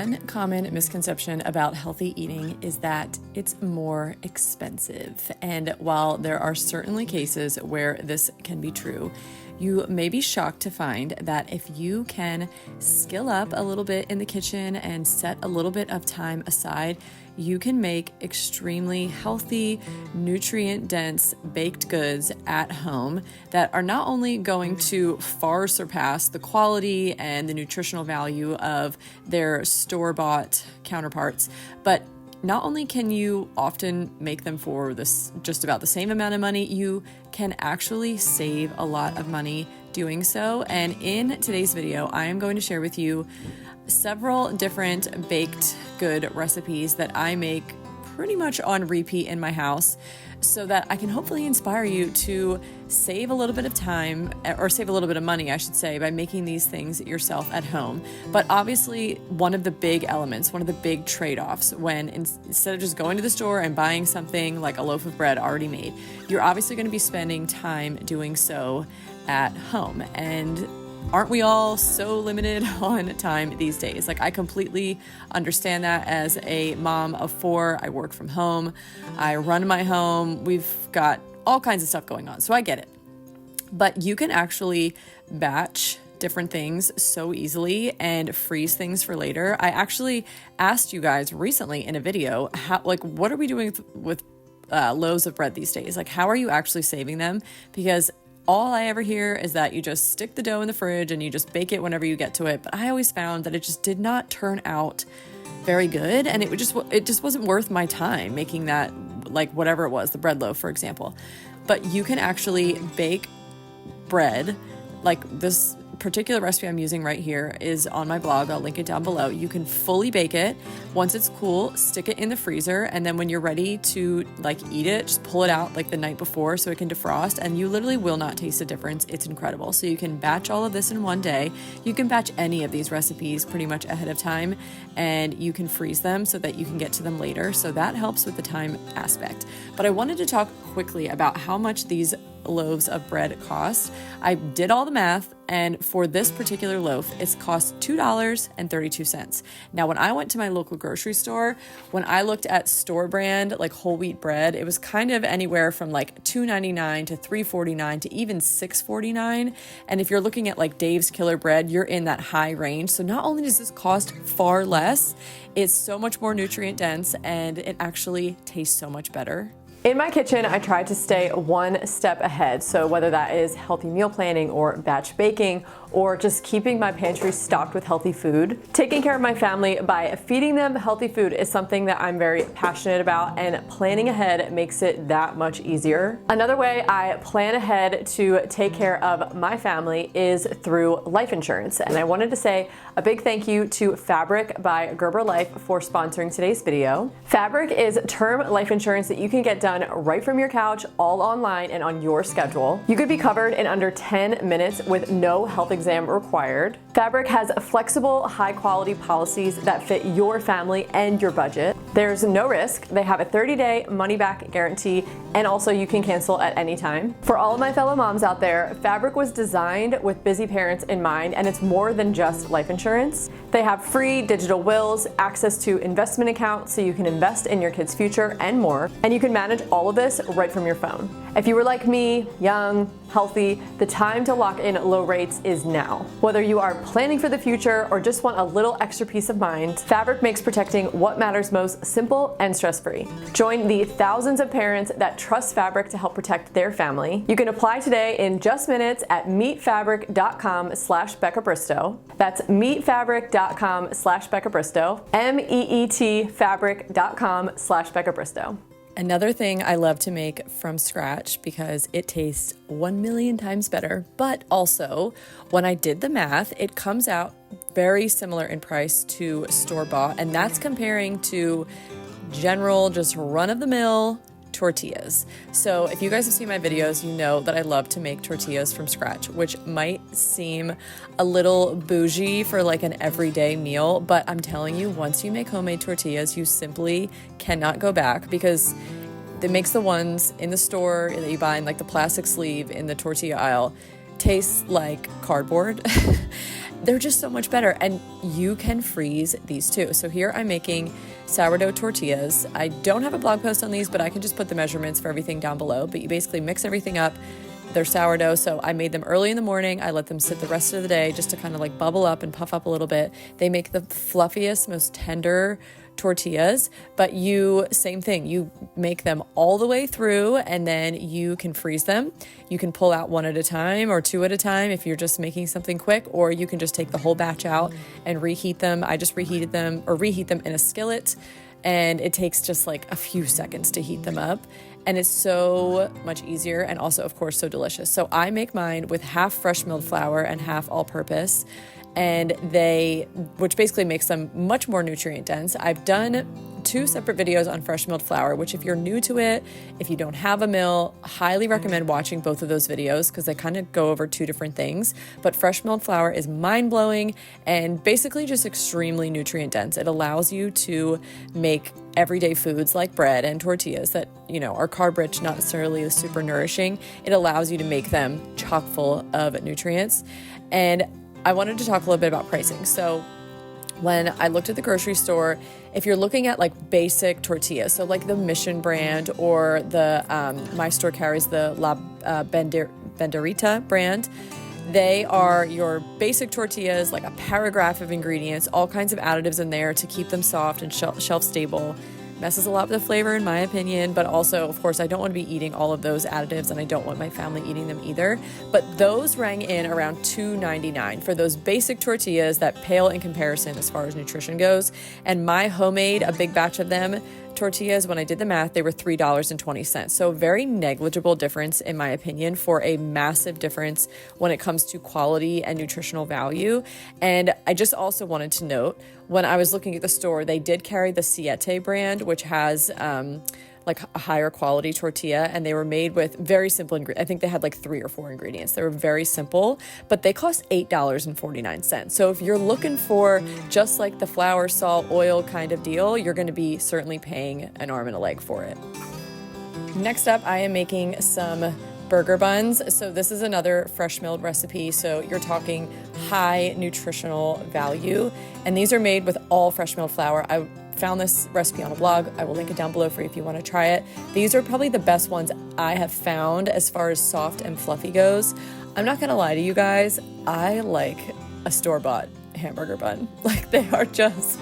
One common misconception about healthy eating is that it's more expensive. And while there are certainly cases where this can be true, you may be shocked to find that if you can skill up a little bit in the kitchen and set a little bit of time aside, you can make extremely healthy, nutrient-dense baked goods at home that are not only going to far surpass the quality and the nutritional value of their store-bought counterparts, but not only can you often make them for this just about the same amount of money, you can actually save a lot of money doing so. And in today's video, I am going to share with you several different baked good recipes that I make pretty much on repeat in my house so that I can hopefully inspire you to save a little bit of time, or save a little bit of money, I should say, by making these things yourself at home. But obviously, one of the big elements, one of the big trade-offs when instead of just going to the store and buying something like a loaf of bread already made, you're obviously going to be spending time doing so at home. And aren't we all so limited on time these days? Like, I completely understand that. As a mom of 4, I work from home, I run my home, we've got all kinds of stuff going on, so I get it. But you can actually batch different things so easily and freeze things for later. I actually asked you guys recently in a video, what are we doing with loaves of bread these days? Like, how are you actually saving them? Because all I ever hear is that you just stick the dough in the fridge and you just bake it whenever you get to it. But I always found that it just did not turn out very good, and it just wasn't worth my time making that, like whatever it was, the bread loaf, for example. But you can actually bake bread, like this particular recipe I'm using right here is on my blog. I'll link it down below. You can fully bake it. Once it's cool, stick it in the freezer, and then when you're ready to eat it, just pull it out the night before so it can defrost, and you literally will not taste a difference. It's incredible. So you can batch all of this in one day. You can batch any of these recipes pretty much ahead of time, and you can freeze them so that you can get to them later. So that helps with the time aspect. But I wanted to talk quickly about how much these loaves of bread cost. I did all the math, and for this particular loaf, it's cost $2.32. Now, when I went to my local grocery store, when I looked at store brand, like whole wheat bread, it was kind of anywhere from $2.99 to $3.49 to even $6.49. And if you're looking at Dave's Killer Bread, you're in that high range. So not only does this cost far less, it's so much more nutrient dense, and it actually tastes so much better. In my kitchen, I try to stay one step ahead. So whether that is healthy meal planning or batch baking, or just keeping my pantry stocked with healthy food, taking care of my family by feeding them healthy food is something that I'm very passionate about, and planning ahead makes it that much easier. Another way I plan ahead to take care of my family is through life insurance. And I wanted to say a big thank you to Fabric by Gerber Life for sponsoring today's video. Fabric is term life insurance that you can get done right from your couch, all online and on your schedule. You could be covered in under 10 minutes with no health exam required. Fabric has flexible, high-quality policies that fit your family and your budget. There's no risk. They have a 30-day money-back guarantee, and also you can cancel at any time. For all of my fellow moms out there, Fabric was designed with busy parents in mind, and it's more than just life insurance. They have free digital wills, access to investment accounts so you can invest in your kids' future, and more. And you can manage all of this right from your phone. If you were like me, young, healthy, the time to lock in low rates is now. Whether you are planning for the future or just want a little extra peace of mind, Fabric makes protecting what matters most simple and stress-free. Join the thousands of parents that trust Fabric to help protect their family. You can apply today in just minutes at meetfabric.com/Becca Bristow. That's meetfabric.com/Becca Bristow. meetfabric.com/Becca Bristow. Another thing I love to make from scratch because it tastes 1,000,000 times better, but also when I did the math, it comes out very similar in price to store-bought, and that's comparing to general, just run-of-the-mill tortillas. So if you guys have seen my videos, you know that I love to make tortillas from scratch, which might seem a little bougie for an everyday meal, but I'm telling you, once you make homemade tortillas, you simply cannot go back, because it makes the ones in the store that you buy in the plastic sleeve in the tortilla aisle taste like cardboard. they're just so much better. And you can freeze these too. So here I'm making sourdough tortillas. I don't have a blog post on these, but I can just put the measurements for everything down below. But you basically mix everything up. They're sourdough, so I made them early in the morning. I let them sit the rest of the day just to kind of like bubble up and puff up a little bit. They make the fluffiest, most tender tortillas, but same thing, you make them all the way through and then you can freeze them. You can pull out one at a time or two at a time if you're just making something quick, or you can just take the whole batch out and reheat them. I just reheat them in a skillet, and it takes just like a few seconds to heat them up. And it's so much easier and also, of course, so delicious. So I make mine with half fresh milled flour and half all-purpose, which basically makes them much more nutrient dense. I've done 2 separate videos on fresh milled flour, which if you're new to it, if you don't have a mill, highly recommend watching both of those videos because they kind of go over 2 different things. But fresh milled flour is mind-blowing and basically just extremely nutrient dense. It allows you to make everyday foods like bread and tortillas that, are carb rich, not necessarily super nourishing. It allows you to make them chock full of nutrients. And I wanted to talk a little bit about pricing. So when I looked at the grocery store, if you're looking at like basic tortillas, so like the Mission brand or my store carries the La Banderita brand, they are your basic tortillas, like a paragraph of ingredients, all kinds of additives in there to keep them soft and shelf stable. Messes a lot with the flavor in my opinion, but also, of course, I don't want to be eating all of those additives and I don't want my family eating them either. But those rang in around $2.99 for those basic tortillas that pale in comparison as far as nutrition goes. And my homemade, a big batch of them, tortillas, when I did the math, they were $3.20. So very negligible difference in my opinion for a massive difference when it comes to quality and nutritional value. And I just also wanted to note, when I was looking at the store, they did carry the Siete brand, which has like a higher quality tortilla, and they were made with very simple ingredients. I think they had like 3 or 4 ingredients. They were very simple, but they cost $8.49. So if you're looking for just like the flour, salt, oil kind of deal, you're going to be certainly paying an arm and a leg for it. Next up, I am making some burger buns. So this is another fresh milled recipe. So you're talking high nutritional value, and these are made with all fresh milled flour. I found this recipe on a blog. I will link it down below for you if you want to try it. These are probably the best ones I have found as far as soft and fluffy goes. I'm not going to lie to you guys. I like a store-bought hamburger bun. Like they are just,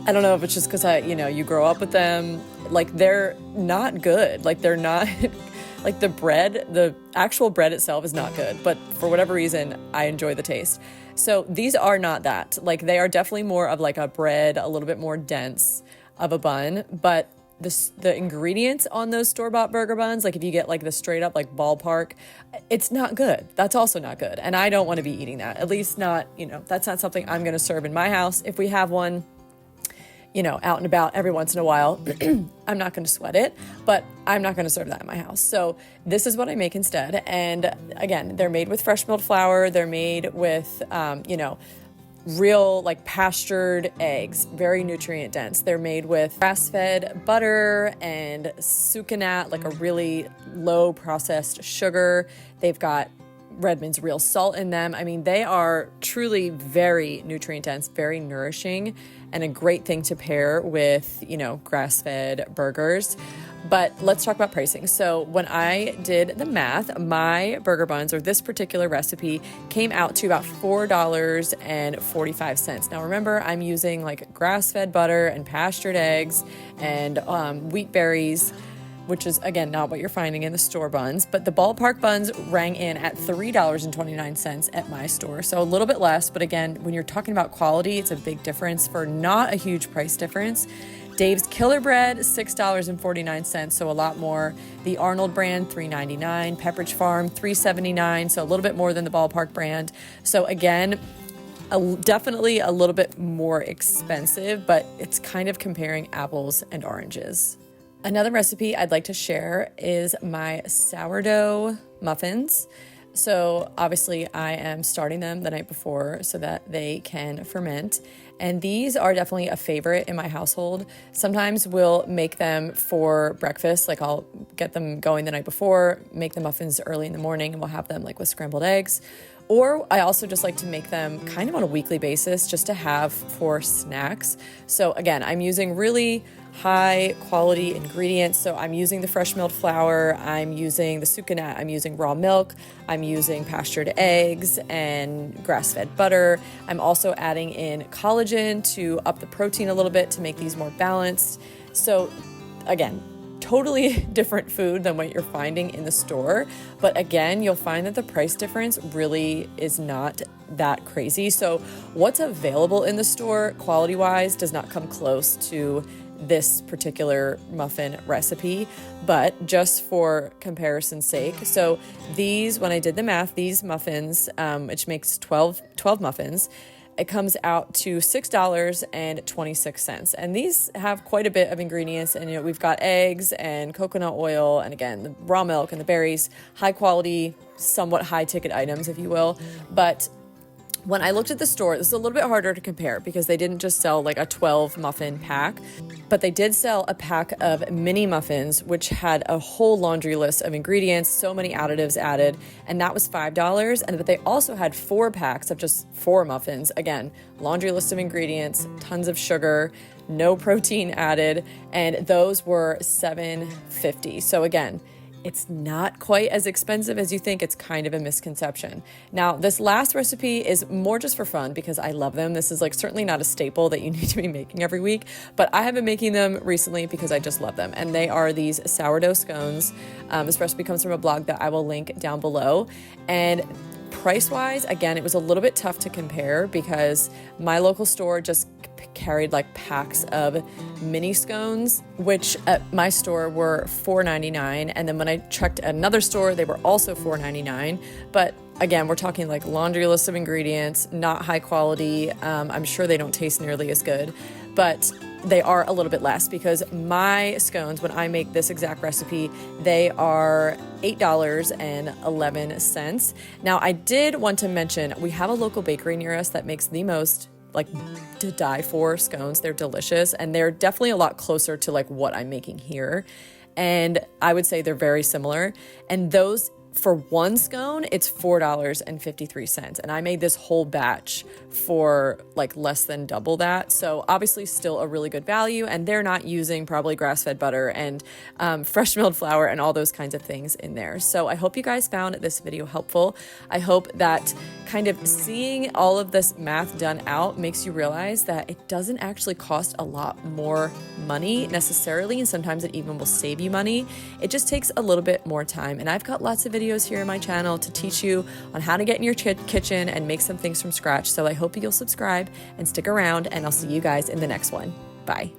I don't know if it's just because you grow up with them. Like they're not good. Like they're not, like the actual bread itself is not good. But for whatever reason, I enjoy the taste. So these are not that. Like they are definitely more of like a bread, a little bit more dense of a bun. But the ingredients on those store-bought burger buns, like if you get like the straight up like ballpark, it's not good. That's also not good. And I don't want to be eating that. At least not, that's not something I'm going to serve in my house. If we have one, out and about every once in a while, I'm not going to sweat it, but I'm not going to serve that in my house. So this is what I make instead. And again, they're made with fresh milled flour. They're made with, real like pastured eggs, very nutrient dense. They're made with grass-fed butter and sucanat, like a really low processed sugar. They've got Redmond's real salt in them. I mean, they are truly very nutrient dense, very nourishing, and a great thing to pair with, grass-fed burgers. But let's talk about pricing. So when I did the math, my burger buns, or this particular recipe, came out to about $4.45. Now remember, I'm using like grass-fed butter and pastured eggs and wheat berries, which is, again, not what you're finding in the store buns. But the ballpark buns rang in at $3.29 at my store. So a little bit less, but again, when you're talking about quality, it's a big difference for not a huge price difference. Dave's Killer Bread, $6.49, so a lot more. The Arnold brand, $3.99. Pepperidge Farm, $3.79, so a little bit more than the ballpark brand. So again, definitely a little bit more expensive, but it's kind of comparing apples and oranges. Another recipe I'd like to share is my sourdough muffins. So obviously I am starting them the night before so that they can ferment. And these are definitely a favorite in my household. Sometimes we'll make them for breakfast, like I'll get them going the night before, make the muffins early in the morning, and we'll have them like with scrambled eggs. Or I also just like to make them kind of on a weekly basis just to have for snacks. So again, I'm using really high quality ingredients. So I'm using the fresh milled flour, I'm using the sucanat, I'm using raw milk, I'm using pastured eggs and grass-fed butter. I'm also adding in collagen to up the protein a little bit to make these more balanced. So again, totally different food than what you're finding in the store. But again, you'll find that the price difference really is not that crazy. So what's available in the store quality-wise does not come close to this particular muffin recipe, but just for comparison's sake. So these, when I did the math, these muffins, which makes 12 muffins, it comes out to $6.26. And these have quite a bit of ingredients. And, we've got eggs and coconut oil, and again, the raw milk and the berries, high quality, somewhat high ticket items, if you will. But when I looked at the store, this is a little bit harder to compare because they didn't just sell like a 12 muffin pack, but they did sell a pack of mini muffins, which had a whole laundry list of ingredients, so many additives added, and that was $5. But they also had 4 packs of just 4 muffins. Again, laundry list of ingredients, tons of sugar, no protein added, and those were $7.50. So again, it's not quite as expensive as you think. It's kind of a misconception. Now, this last recipe is more just for fun because I love them. This is like certainly not a staple that you need to be making every week, but I have been making them recently because I just love them. And they are these sourdough scones. This recipe comes from a blog that I will link down below. And price-wise, again, it was a little bit tough to compare because my local store just carried like packs of mini scones, which at my store were $4.99. And then when I checked at another store, they were also $4.99. But again, we're talking like laundry list of ingredients, not high quality. I'm sure they don't taste nearly as good, but they are a little bit less because my scones, when I make this exact recipe, they are $8.11. Now, I did want to mention, we have a local bakery near us that makes the most like to die for scones. They're delicious and they're definitely a lot closer to like what I'm making here. And I would say they're very similar. And those, for one scone, it's $4.53. And I made this whole batch for like less than double that. So obviously still a really good value. And they're not using probably grass-fed butter and fresh milled flour and all those kinds of things in there. So I hope you guys found this video helpful. I hope that kind of seeing all of this math done out makes you realize that it doesn't actually cost a lot more money necessarily. And sometimes it even will save you money. It just takes a little bit more time. And I've got lots of videos here in my channel to teach you on how to get in your kitchen and make some things from scratch. So I hope you'll subscribe and stick around, and I'll see you guys in the next one. Bye.